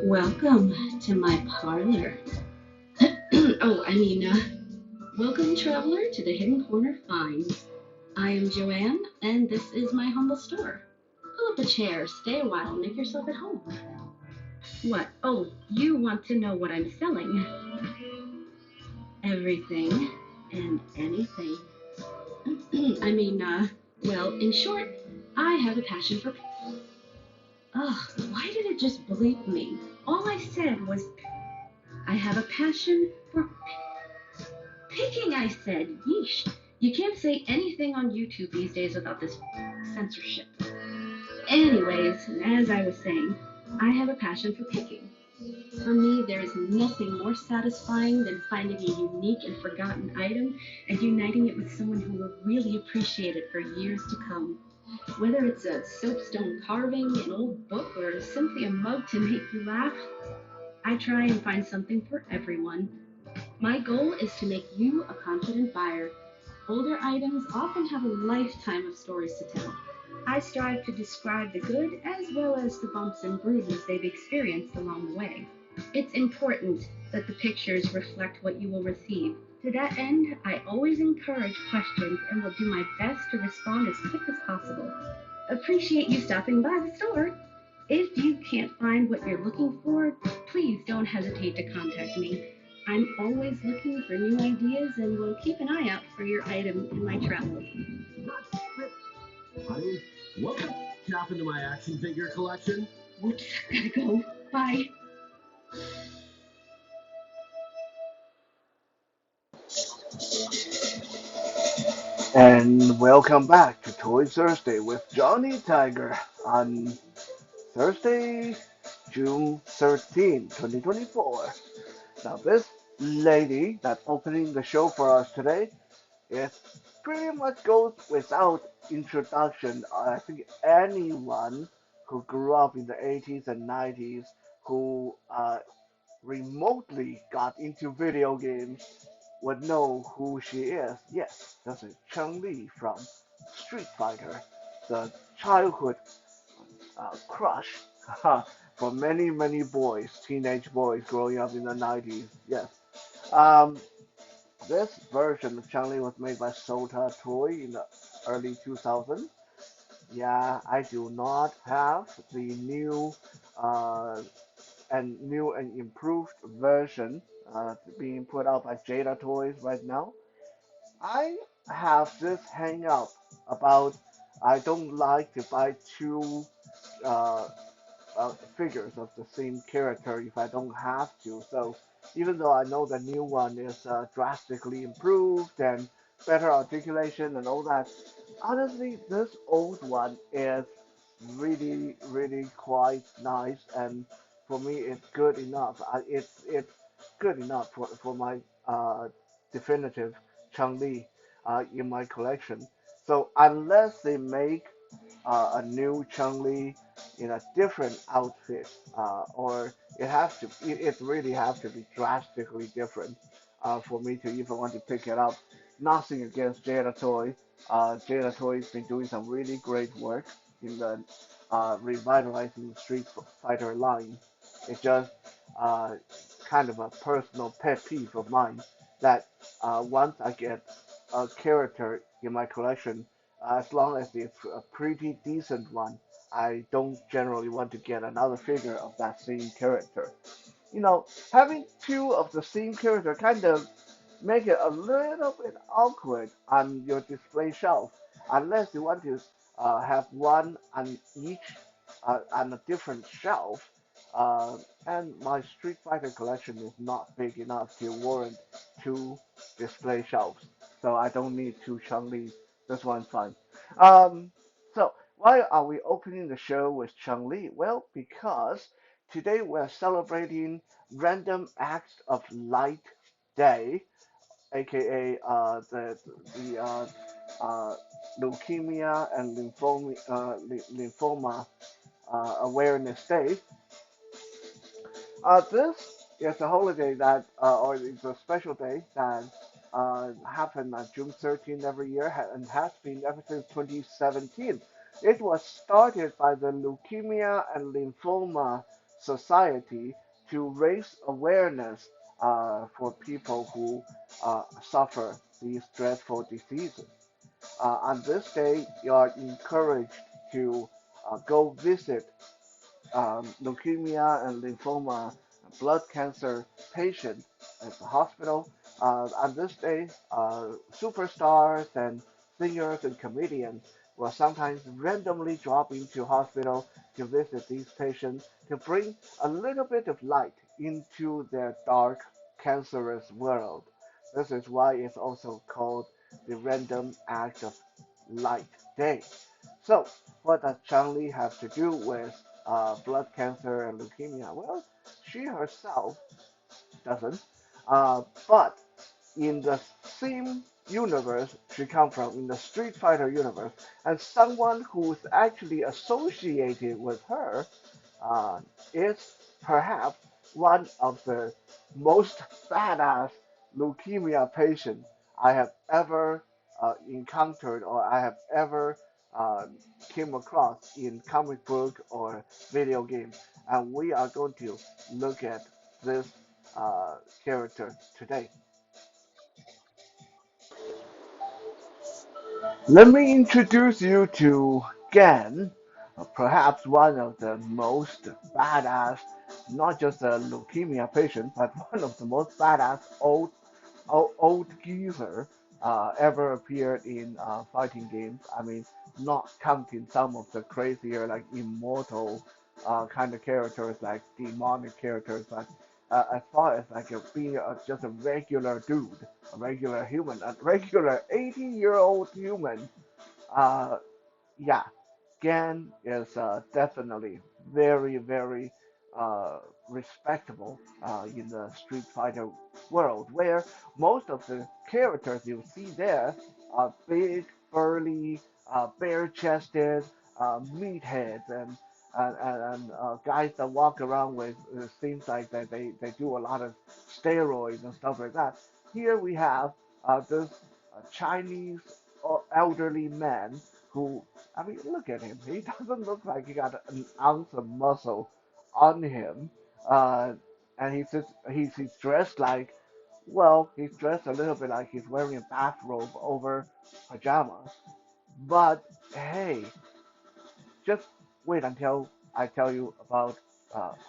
Welcome to my parlor. Welcome, traveler, to the Hidden Corner Finds. I am Joanne, and this is my humble store. Pull up a chair, stay a while, make yourself at home. What? Oh, you want to know what I'm selling? Everything and anything. In short, I have a passion for. Ugh, why did it just bleep me? All I said was, I have a passion for picking, I said. Yeesh. You can't say anything on YouTube these days without this censorship. Anyways, as I was saying, I have a passion for picking. For me, there is nothing more satisfying than finding a unique and forgotten item and uniting it with someone who will really appreciate it for years to come. Whether it's a soapstone carving, an old book, or simply a mug to make you laugh, I try and find something for everyone. My goal is to make you a confident buyer. Older items often have a lifetime of stories to tell. I strive to describe the good as well as the bumps and bruises they've experienced along the way. It's important that the pictures reflect what you will receive. To that end, I always encourage questions and will do my best to respond as quick as possible. Appreciate you stopping by the store. If you can't find what you're looking for, please don't hesitate to contact me. I'm always looking for new ideas and will keep an eye out for your item in my travels. Honey, what happened to my action figure collection? Whoops, gotta go. Bye. And welcome back to Toy Thursday with Johnny Tiger on Thursday, June 13, 2024. Now, this lady that's opening the show for us today is pretty much goes without introduction. I think anyone who grew up in the 80s and 90s who remotely got into video games would know who she is. Yes, this is Chun-Li from Street Fighter, the childhood crush for many, many boys, teenage boys growing up in the 90s. Yes. Um, this version of Chun-Li was made by Sota Toy in the early 2000s. Yeah, I do not have the uh, new and improved version being put out by Jada Toys right now. I have this hang up about I don't like to buy two uh, figures of the same character if I don't have to. So even though I know the new one is drastically improved and better articulation and all that, honestly, this old one is really, really quite nice, and for me, it's good enough. It's good enough for my definitive Chun-Li in my collection. So unless they make a new Chun-Li in a different outfit, or it really has to be drastically different for me to even want to pick it up. Nothing against Jada Toy. Jada Toy's been doing some really great work in the revitalizing the Street Fighter line. It's just uh, kind of a personal pet peeve of mine that once I get a character in my collection, as long as it's a pretty decent one, I don't generally want to get another figure of that same character. Having two of the same character kind of make it a little bit awkward on your display shelf, unless you want to have one on each on a different shelf. Uh, and my Street Fighter collection is not big enough to warrant two display shelves, so I don't need two Chun-Lis. This one's fine. So why are we opening the show with Chun-Li? Well, because today we're celebrating Random Acts of Light Day, aka the uh, leukemia and lymphoma awareness day. This is a holiday or it's a special day that happened on June 13th every year and has been ever since 2017. It was started by the Leukemia and Lymphoma society to raise awareness for people who suffer these dreadful diseases. On this day, you are encouraged to go visit leukemia and lymphoma blood cancer patients at the hospital. On this day, superstars and singers and comedians will sometimes randomly drop into hospital to visit these patients to bring a little bit of light into their dark, cancerous world. This is why it's also called the Random Act of Light Day. So, what does Chang-Li have to do with blood cancer and leukemia? Well, she herself doesn't. But in the same universe she comes from, in the Street Fighter universe, and someone who's actually associated with her uh, is perhaps one of the most badass leukemia patients I have ever encountered or I have ever uh, came across in comic book or video games. And we are going to look at this uh, character today. Let me introduce you to Gan, perhaps one of the most badass, not just a leukemia patient, but one of the most badass old geezer ever appeared in fighting games. I mean, not counting some of the crazier, like immortal kind of characters, like demonic characters, but as far as like being just a regular dude, a regular human, a regular 80-year-old human, uh, yeah, Gan is definitely very, very respectable in the Street Fighter world, where most of the characters you see there are big, burly, bare-chested meatheads and guys that walk around with seems like that they do a lot of steroids and stuff like that. Here we have this Chinese elderly man who, I mean, look at him. He doesn't look like he got an ounce of muscle on him. Uh, and he's dressed like, well, he's dressed a little bit like he's wearing a bathrobe over pajamas. But hey, just wait until I tell you about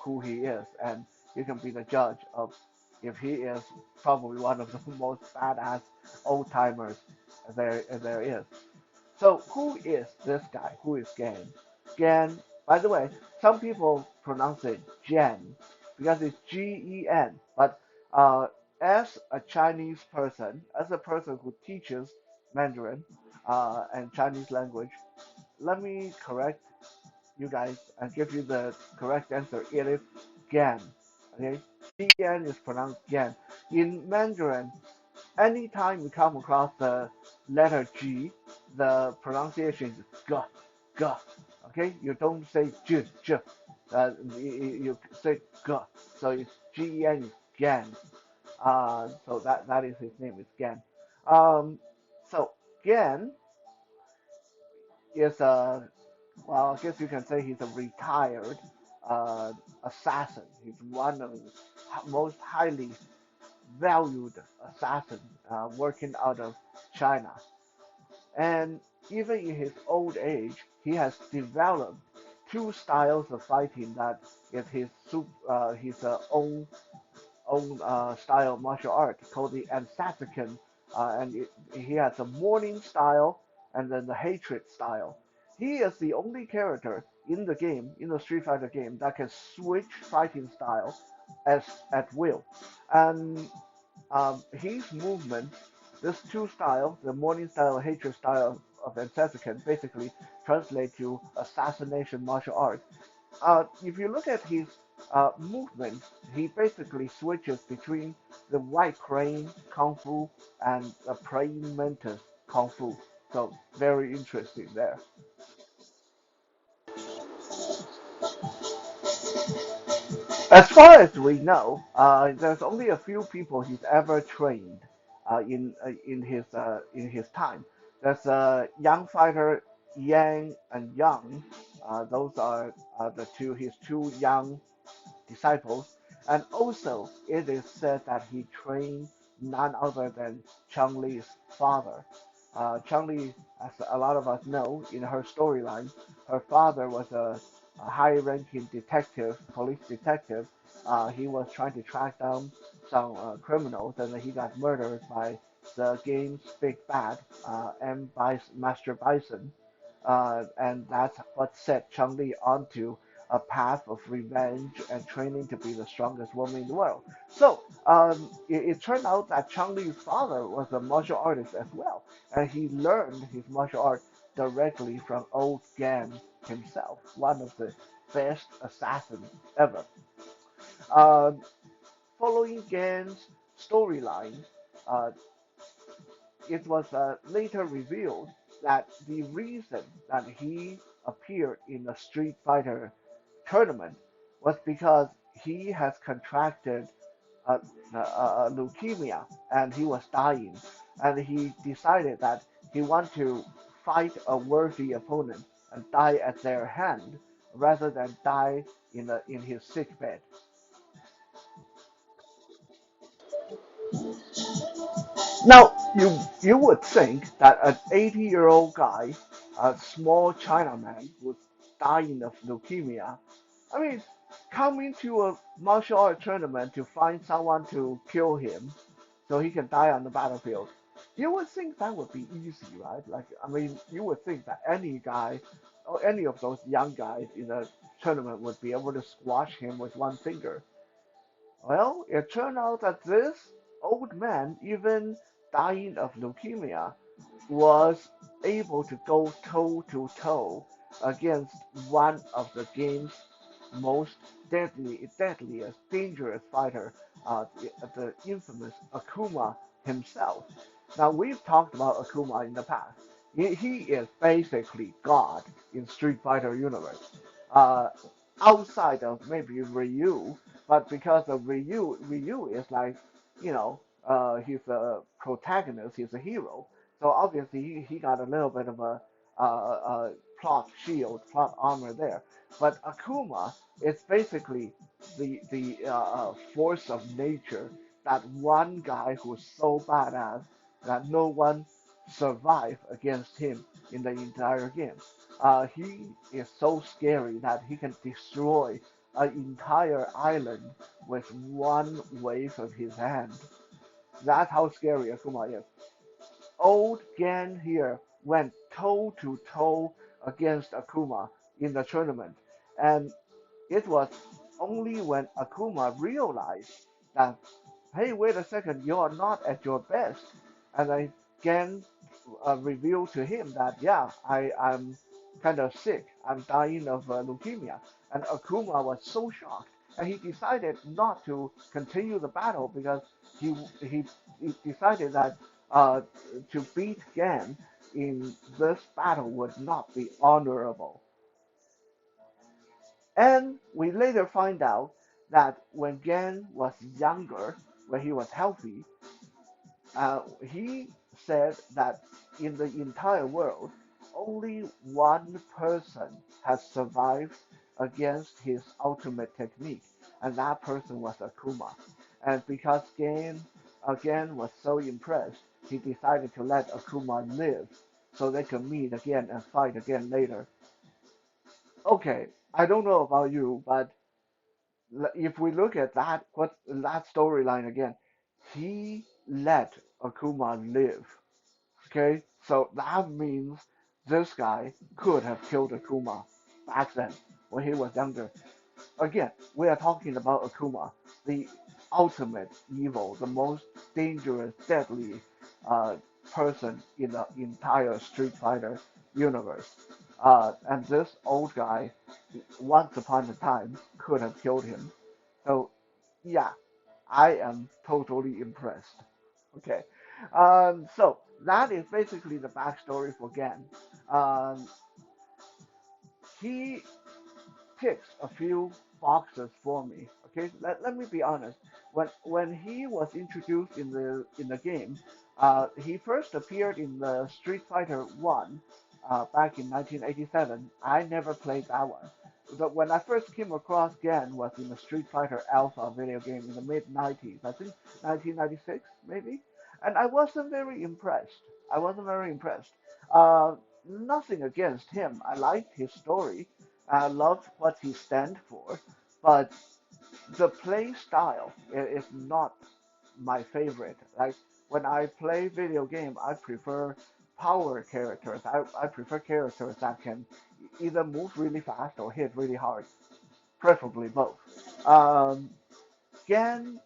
who he is, and you can be the judge of if he is probably one of the most badass old timers there is. So who is this guy? Who is Gan? Gan, by the way, some people pronounce it Jen because it's Gen. But as a Chinese person, as a person who teaches Mandarin and Chinese language, let me correct you guys and give you the correct answer. It is Gan. Okay, Gen is pronounced Gan. In Mandarin, anytime you come across the letter G, the pronunciation is g, g. Okay, you don't say j, j. You say g. So it's Gen is Gan. So that is his name. It's Gan. Um, so Gan is a, well, I guess you can say he's a retired uh, assassin. He's one of the most highly valued assassin working out of China. And even in his old age, he has developed two styles of fighting that is his own style of martial art called the Ansatsikan, he has a morning style and then the hatred style. He is the only character in the game, in the Street Fighter game, that can switch fighting style as at will. And his movement, this two style, the morning style and hatred style of Ansatsikan, basically translate to assassination martial art. If you look at his movement, he basically switches between the white crane kung fu and the praying mantis kung fu. So very interesting there. As far as we know, there's only a few people he's ever trained in his time. There's young fighter Yang and Yang. Those are the two his two young disciples, and also it is said that he trained none other than Chang Li's father. Chang Li, as a lot of us know, in her storyline, her father was a high-ranking detective, police detective. He was trying to track down some criminals, and he got murdered by the game's big bad, Master Bison, and that's what set Chun-Li onto a path of revenge and training to be the strongest woman in the world. So it turned out that Chun-Li's father was a martial artist as well, and he learned his martial art directly from old Gan himself, one of the best assassins ever. Um, Following Gan's storyline, uh, it was later revealed that the reason that he appeared in the Street Fighter tournament was because he has contracted uh, leukemia and he was dying, and he decided that he wanted to fight a worthy opponent and die at their hand rather than die in his sick bed. Now, you would think that an 80-year-old guy, a small Chinaman who's dying of leukemia, I mean, coming to a martial art tournament to find someone to kill him so he can die on the battlefield, you would think that would be easy, right? Like, I mean, you would think that any guy or any of those young guys in a tournament would be able to squash him with one finger. Well, it turned out that this old man, even dying of leukemia, was able to go toe to toe against one of the game's most deadliest, dangerous fighter, the infamous Akuma himself. Now, we've talked about Akuma in the past. He is basically God in Street Fighter universe. Uh, Outside of maybe Ryu, but because of Ryu is like, he's a protagonist, he's a hero. So obviously he got a little bit of a plot shield, plot armor there. But Akuma is basically the force of nature. That one guy who's so badass that no one survived against him in the entire game. He is so scary that he can destroy an entire island with one wave of his hand. That's how scary Akuma is. Old Gan here went toe to toe against Akuma in the tournament, and it was only when Akuma realized that, hey, wait a second, you're not at your best, and I Gan revealed to him that, yeah, I'm kind of sick, I'm dying of leukemia, and Akuma was so shocked, and he decided not to continue the battle because he he, he decided that uh, to beat Gan in this battle would not be honorable. And we later find out that when Gan was younger, when he was healthy, he said that in the entire world, only one person has survived against his ultimate technique, and that person was Akuma. And because Gan again was so impressed, he decided to let Akuma live so they could meet again and fight again later. Okay, I don't know about you, but if we look at that storyline again, he let Akuma live. Okay, so that means this guy could have killed Akuma back then when he was younger. Again, we are talking about Akuma, the ultimate evil, the most dangerous, deadly uh, person in the entire Street Fighter universe. And this old guy, once upon a time, could have killed him. So, yeah, I am totally impressed. Okay, so that is basically the backstory for Gan. Um, he ticks a few boxes for me. Okay, let me be honest. When he was introduced in the game, he first appeared in the Street Fighter One back in 1987. I never played that one, when I first came across Gan was in the Street Fighter Alpha video game in the mid 90s, I think 1996 maybe, and I wasn't very impressed. I wasn't very impressed. Nothing against him. I liked his story. I loved what he stand for, but the play style is not my favorite. Like when I play video game, I prefer power characters. I prefer characters that can either move really fast or hit really hard, preferably both. Um, Gan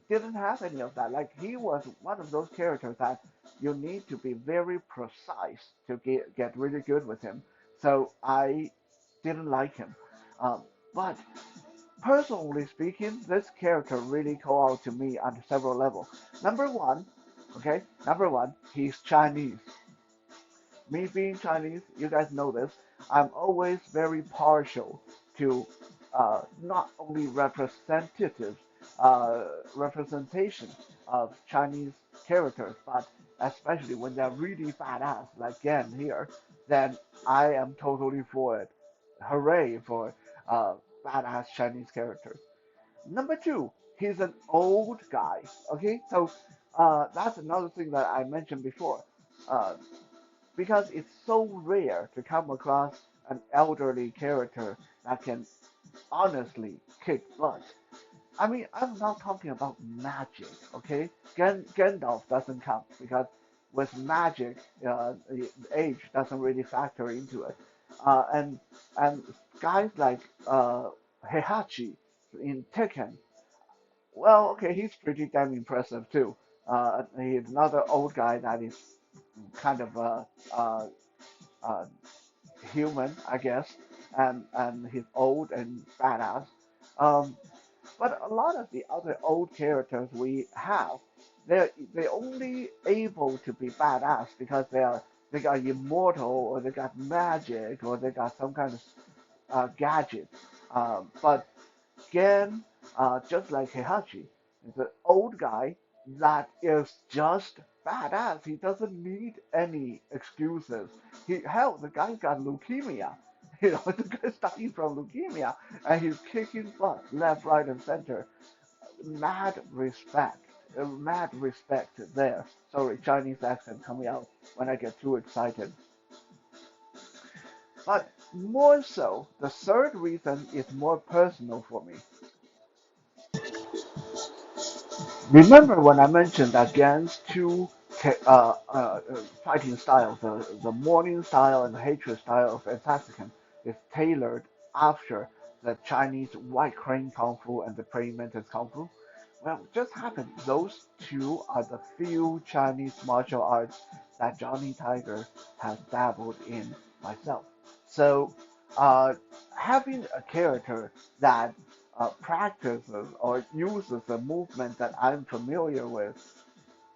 didn't have any of that. Like he was one of those characters that you need to be very precise to get really good with him. So I didn't like him. Um, but personally speaking, this character really called out to me on several levels. Number one, okay, number one, he's Chinese. Me being Chinese, you guys know this. I'm always very partial to not only uh, representation of Chinese characters, but especially when they're really badass, like Gan here, then I am totally for it. Hooray for uh, badass Chinese characters. Number two, he's an old guy. Okay, so that's another thing that I mentioned before. Uh, because it's so rare to come across an elderly character that can honestly kick butt. I mean, I'm not talking about magic, okay? Gandalf doesn't count because with magic, age doesn't really factor into it. And guys like Heihachi in Tekken, well, okay, he's pretty damn impressive too. He's another old guy that is kind of uh, uh, human, I guess, and he's old and badass. Um, but a lot of the other old characters we have, they're only able to be badass because they got immortal or they got magic or they got some kind of gadget. But Gen, just like Heihachi, is an old guy that is just badass. He doesn't need any excuses. Hell, the guy got leukemia. You know, the guy's dying from leukemia, and he's kicking butt left, right, and center. Mad respect. Mad respect there. Sorry, Chinese accent coming out when I get too excited. But more so, the third reason is more personal for me. Remember when I mentioned against two fighting styles, the morning style and the hatred style of assassin is tailored after the Chinese white crane kung fu and the praying mantis kung fu? Well, it just happened those two are the few Chinese martial arts that Johnny Tiger has dabbled in myself. So, uh, having a character that practices or uses a movement that I'm familiar with,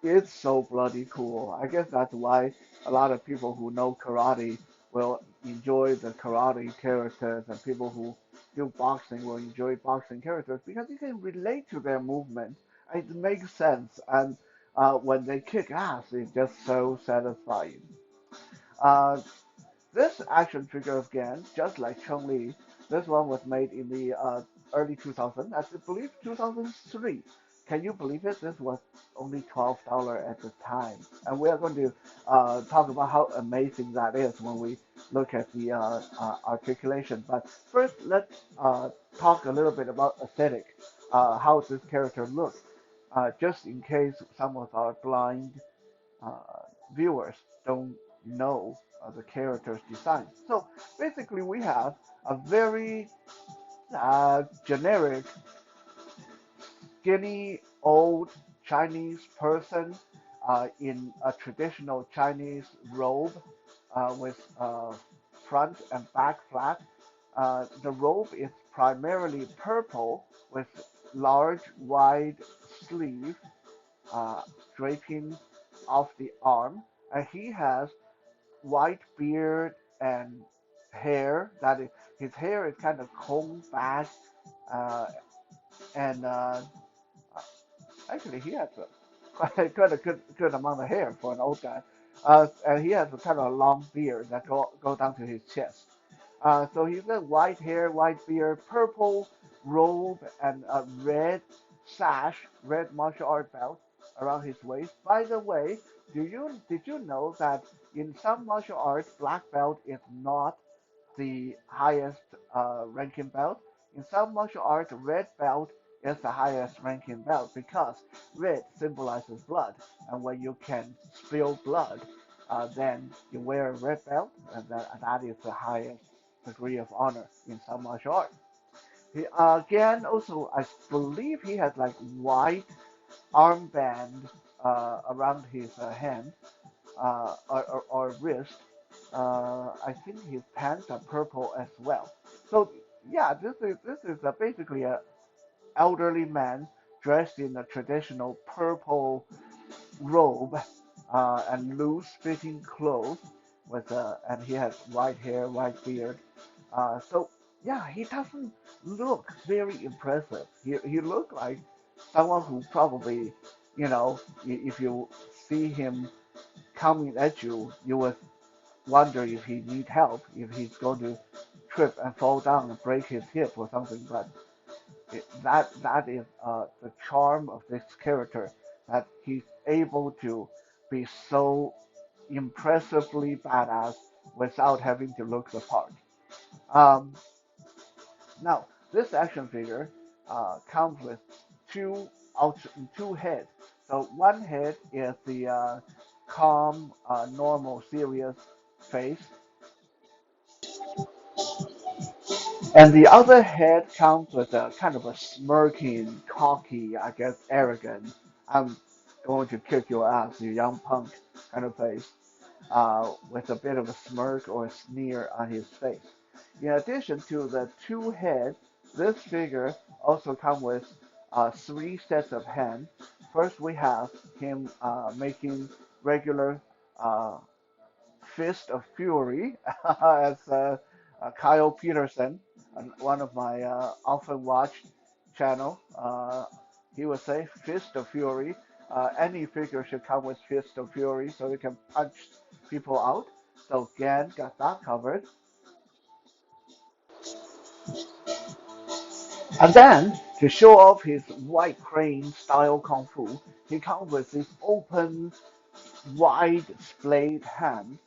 it's so bloody cool. I guess that's why a lot of people who know karate will enjoy the karate characters, and people who do boxing will enjoy boxing characters because you can relate to their movement. It makes sense, and when they kick ass, it's just so satisfying. Uh, this action figure again, just like Chun-Li, this one was made in the early 2000s, I believe 2003. Can you believe it? This was only $12 at the time. And we are going to talk about how amazing that is when we look at the articulation. But first, let's talk a little bit about aesthetic, how this character looks, just in case some of our blind uh, viewers don't know the character's design. So basically, we have a very generic, skinny, old Chinese person in a traditional Chinese robe with front and back flap. The robe is primarily purple with large, wide sleeve uh, draping off the arm, and he has white beard and hair. His hair is kind of combed back, uh, and actually he has quite a good amount of hair for an old guy. And he has a kind of a long beard that go down to his chest. So he's got white hair, white beard, purple robe, and a red sash, red martial art belt around his waist. By the way, did you know that in some martial arts, black belt is not the highest ranking belt? In some martial arts, red belt is the highest ranking belt because red symbolizes blood, and when you can spill blood, then you wear a red belt, and that is the highest degree of honor in some martial art. He, again, also, I believe he had like white armband around his hand or wrist. I think his pants are purple as well. So yeah, this is basically a elderly man dressed in a traditional purple robe and loose fitting clothes with and he has white hair, white beard. So yeah, he doesn't look very impressive. He looked like someone who probably, if you see him coming at you, you would wonder if he need help, if he's going to trip and fall down and break his hip or something. But that is the charm of this character, that he's able to be so impressively badass without having to look the part. Um, Now, this action figure comes with two two heads. So one head is the calm, normal, serious face, and the other head comes with a kind of a smirking, cocky, I guess, arrogant, I'm going to kick your ass, you young punk kind of face, with a bit of a smirk or a sneer on his face. In addition to the two heads, this figure also comes with three sets of hands. First, we have him making regular uh, Fist of Fury as Kyle Peterson, one of my often watched channel. He would say Fist of Fury. Any figure should come with Fist of Fury so you can punch people out. So Gan got that covered. And then to show off his white crane style kung fu, he comes with this open wide splayed hand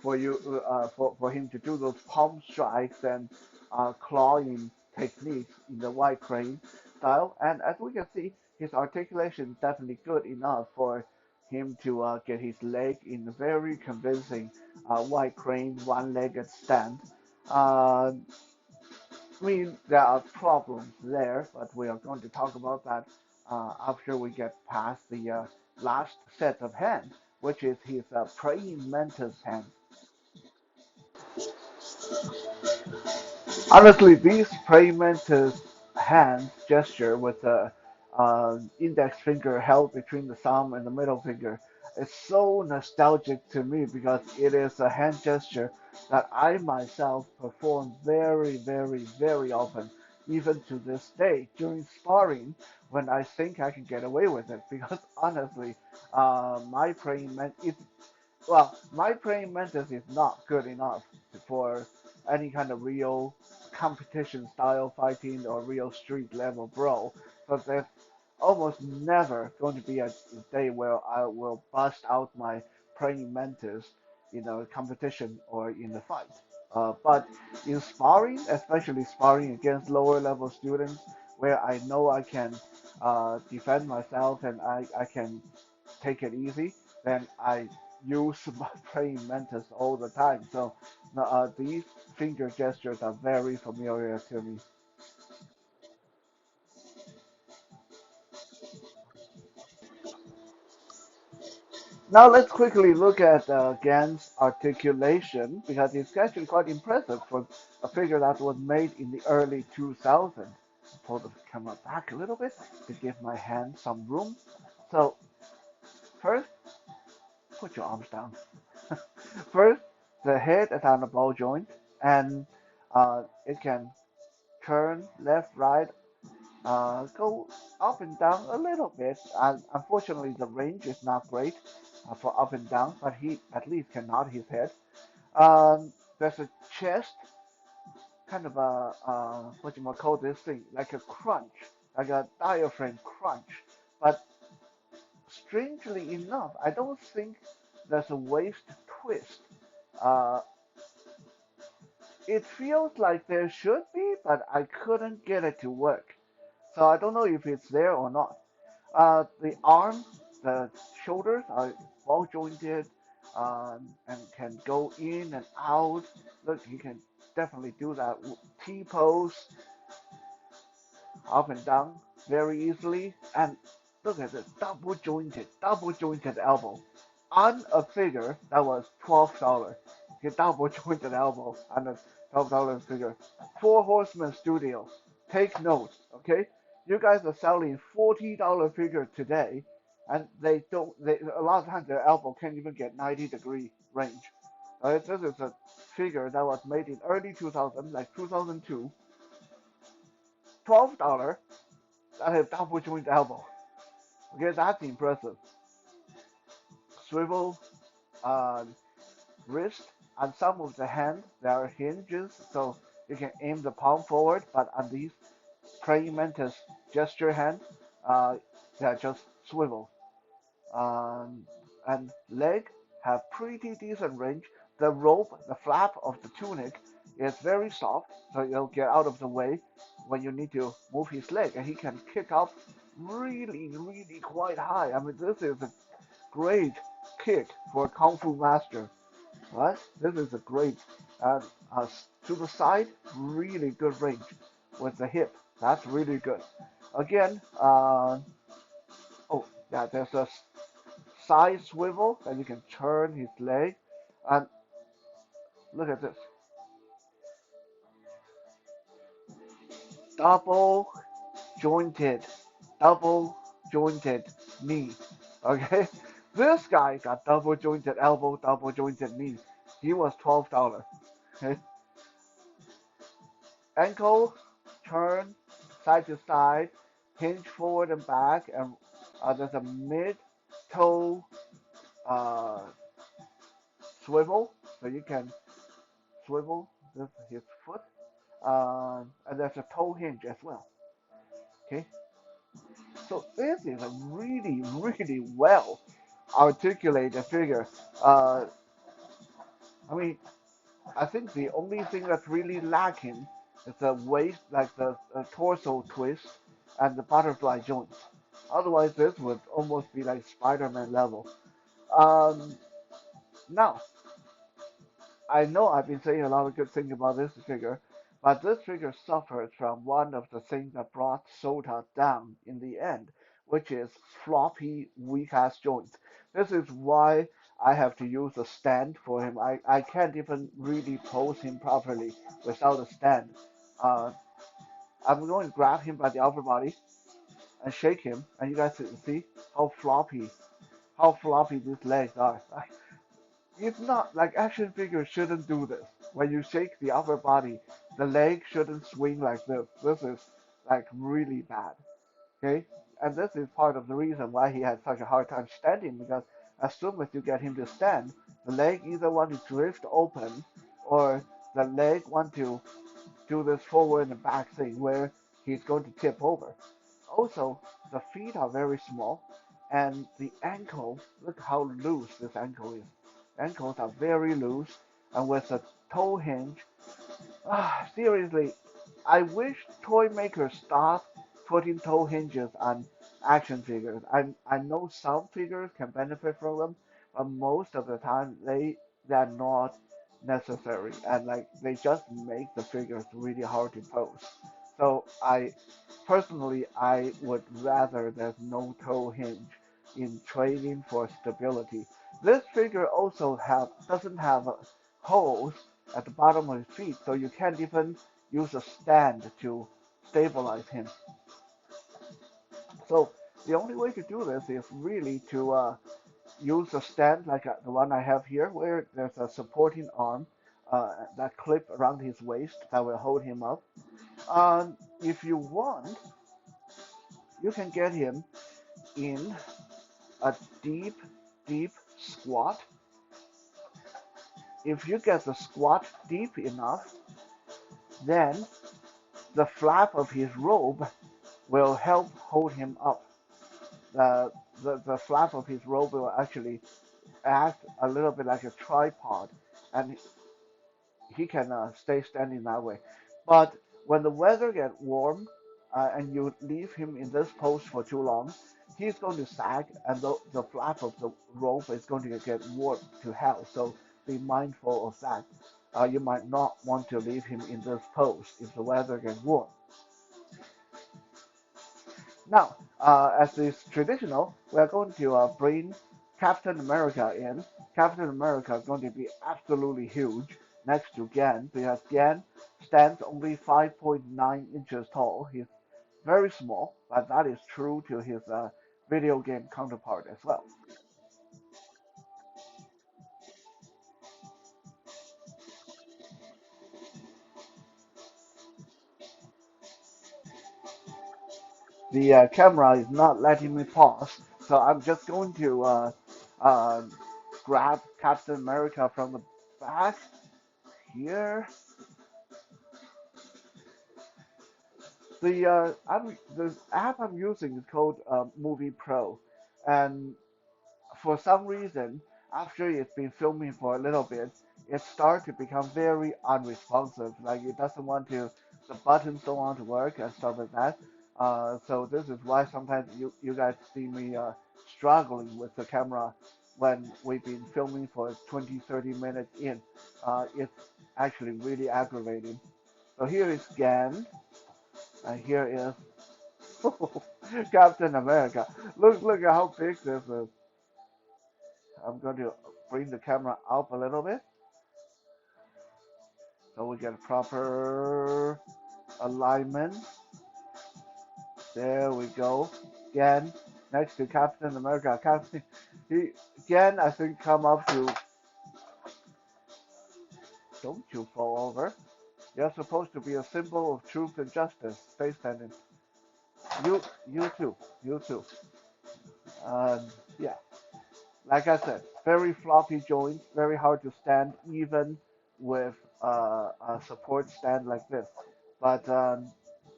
for him to do those palm strikes and clawing techniques in the white crane style. And as we can see, his articulation is definitely good enough for him to get his leg in a very convincing white crane one-legged stand. Uh, I mean, there are problems there, but we are going to talk about that after we get past the last set of hands, which is his praying mantis hand. Honestly, these praying mantis hand gesture with the index finger held between the thumb and the middle finger is so nostalgic to me because it is a hand gesture that I myself perform very, very, very often, even to this day during sparring when I think I can get away with it. Because honestly, my praying mantis, my praying mantis is not good enough for any kind of real competition style fighting or real street level brawl. So there's almost never going to be a day where I will bust out my praying mantis in a competition or in a fight. But in sparring, especially sparring against lower level students, where I know I can defend myself and I can take it easy, then I use my praying mantis all the time. So these finger gestures are very familiar to me. Now let's quickly look at Gan's articulation because it's actually quite impressive for a figure that was made in the early 2000s. Pull the camera back a little bit to give my hand some room. So first, put your arms down. First, the head is on the ball joint, and it can turn left, right, go up and down a little bit. And unfortunately, the range is not great for up and down, but he at least can nod his head. Um, there's a chest, kind of a what you might call this thing, like a crunch, like a diaphragm crunch. But strangely enough, I don't think there's a waist twist. Uh, it feels like there should be, but I couldn't get it to work. So I don't know if it's there or not. The arm, the shoulders are well jointed and can go in and out. Look, you can definitely do that T pose up and down very easily. And look at the double jointed elbow on a figure that was $12. Get double jointed elbow on a $12 figure. Four Horsemen Studio. Take note, okay? You guys are selling $40 figure today, and they don't. A lot of times their elbow can't even get 90-degree range. Alright, this is a figure that was made in early 2000, like 2002. $12 that have double joint elbow. Okay, that's impressive. Swivel uh, wrist and some of the hand there are hinges so you can aim the palm forward, but on these praying mantis gesture hand, uh, they're just swivel. And leg have pretty decent range. The rope, the flap of the tunic is very soft, so it'll get out of the way when you need to move his leg, and he can kick up really quite high. I mean, this is a great kick for a kung fu master, right? This is a great, uh, uh, to the side, really good range with the hip. That's really good. Again, oh yeah, there's a side swivel and you can turn his leg. And look at this, double jointed, double jointed knee. Okay, this guy got double jointed elbow, double jointed knee. He was $12. Okay, ankle turn side to side, hinge forward and back, and there's a mid toe uh, swivel, so you can swivel this his foot, and there's a toe hinge as well. Okay, so this is a really well articulated figure. Uh, I mean, I think the only thing that's really lacking is the waist, like the torso twist and the butterfly joints. Otherwise, this would almost be like Spider-Man level. Um, Now, I know I've been saying a lot of good things about this figure, but this figure suffers from one of the things that brought Sota down in the end, which is floppy, weak-ass joints. This is why I have to use a stand for him. I can't even really pose him properly without a stand. Uh, I'm going to grab him by the upper body and shake him, and you guys can see how floppy these legs are. It's not like action figures shouldn't do this. When you shake the upper body, the leg shouldn't swing like this. This is like really bad. Okay? And this is part of the reason why he had such a hard time standing, because as soon as you get him to stand, the leg either want to drift open or the leg want to do this forward and back thing where he's going to tip over. Also, the feet are very small, and the ankle, look how loose this ankle is. Ankles are very loose, and with a toe hinge, seriously, I wish toy makers stop putting toe hinges on action figures. I know some figures can benefit from them, but most of the time they're not necessary, and like they just make the figures really hard to pose. So I would rather there's no toe hinge in trading for stability. This figure also doesn't have holes at the bottom of his feet, so you can't even use a stand to stabilize him. So the only way to do this is really to use a stand like the one I have here, where there's a supporting arm that clip around his waist that will hold him up. If you want, you can get him in a deep squat. if you get the squat deep enough, then the flap of his robe will help hold him up. The, the flap of his robe will actually act a little bit like a tripod, and he can stay standing that way. But when the weather gets warm and you leave him in this pose for too long, he's going to sag, and the flap of the robe is going to get warm to hell. So be mindful of that. You might not want to leave him in this pose if the weather gets warm. Now, as is traditional, we are going to bring Captain America in. Captain America is going to be absolutely huge next to Gan because Gan stands only 5.9 inches tall. He's very small, but that is true to his video game counterpart as well. The camera is not letting me pause, so I'm just going to uh, grab Captain America from the back here. The app I'm using is called Movie Pro, and for some reason, after it's been filming for a little bit, it starts to become very unresponsive. Like it doesn't want to, the buttons don't want to work and stuff like that. So this is why sometimes you guys see me struggling with the camera when we've been filming for 20-30 minutes in. It's actually really aggravating. So here is Gan, and here is Captain America. Look at how big this is. I'm going to bring the camera up a little bit so we get proper alignment. There we go. Again, next to Captain America. Captain, he again I think come up to. Don't you fall over. You're supposed to be a symbol of truth and justice. Stay standing. You you too. You too. Yeah. Like I said, very floppy joints, very hard to stand even with a support stand like this. But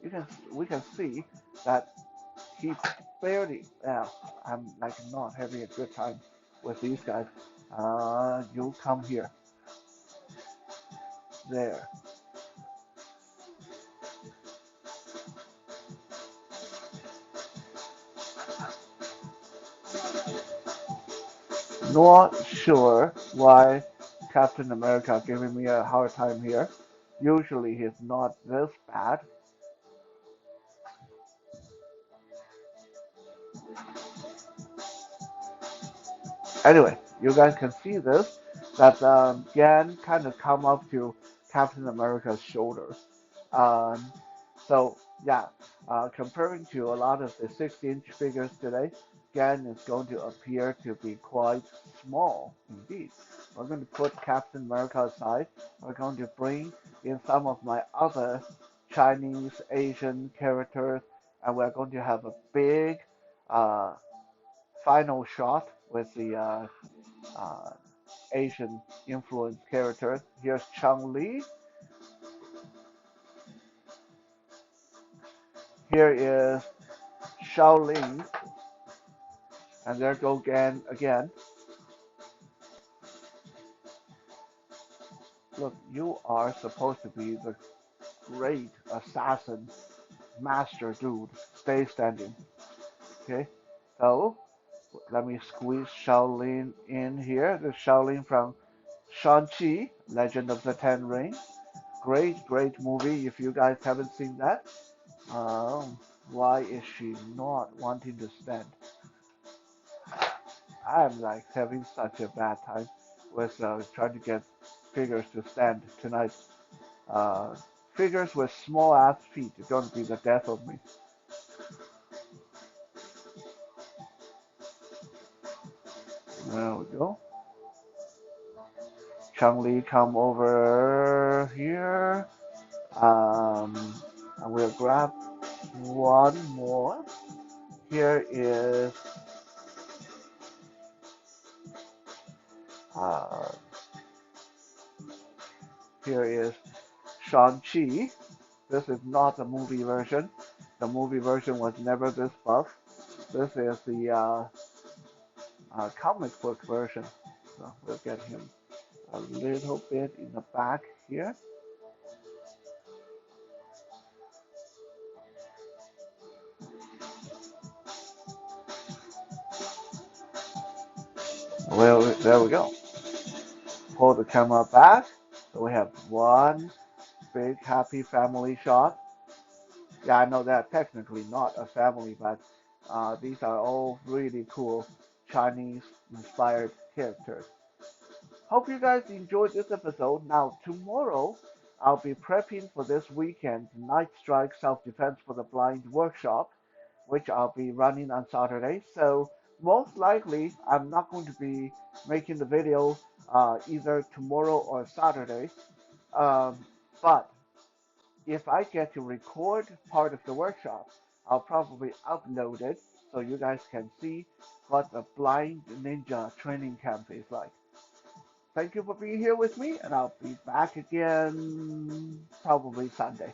you can we can see that he barely. I'm like not having a good time with these guys. You come here, there. Not sure why Captain America giving me a hard time here. Usually he's not this bad. Anyway, you guys can see this that Gan kind of come up to Captain America's shoulders. Um, so yeah, comparing to a lot of the 6-inch figures today, Gan is going to appear to be quite small indeed. We're going to put Captain America aside. We're going to bring in some of my other Chinese Asian characters, and we're going to have a big uh, final shot with the uh, Asian influence characters. Here's Chang Li. Here is Shaolin. And there go again. Look, you are supposed to be the great assassin, master dude. Stay standing. Okay? So, let me squeeze Shaolin in here. This Shaolin from Shang-Chi, Legend of the Ten Rings. Great movie if you guys haven't seen that. Why is she not wanting to stand? I'm like having such a bad time with trying to get figures to stand tonight. Uh, Figures with small ass feet are going to be the death of me. There we go. Chang Li come over here. And we'll grab one more. Here is uh, Here is Shang-Chi. This is not the movie version. The movie version was never this buff. This is the comic book version. So we'll get him a little bit in the back here. Well, there we go. Pull the camera back. So we have one big happy family shot. Yeah, I know that technically not a family, but these are all really cool Chinese inspired characters. Hope you guys enjoyed this episode. Now, tomorrow, I'll be prepping for this weekend Night Strike Self Defense for the Blind workshop, which I'll be running on Saturday. So, most likely, I'm not going to be making the video either tomorrow or Saturday. Um, but if I get to record part of the workshop, I'll probably upload it so you guys can see what the blind ninja training camp is like. Thank you for being here with me, and I'll be back again probably Sunday.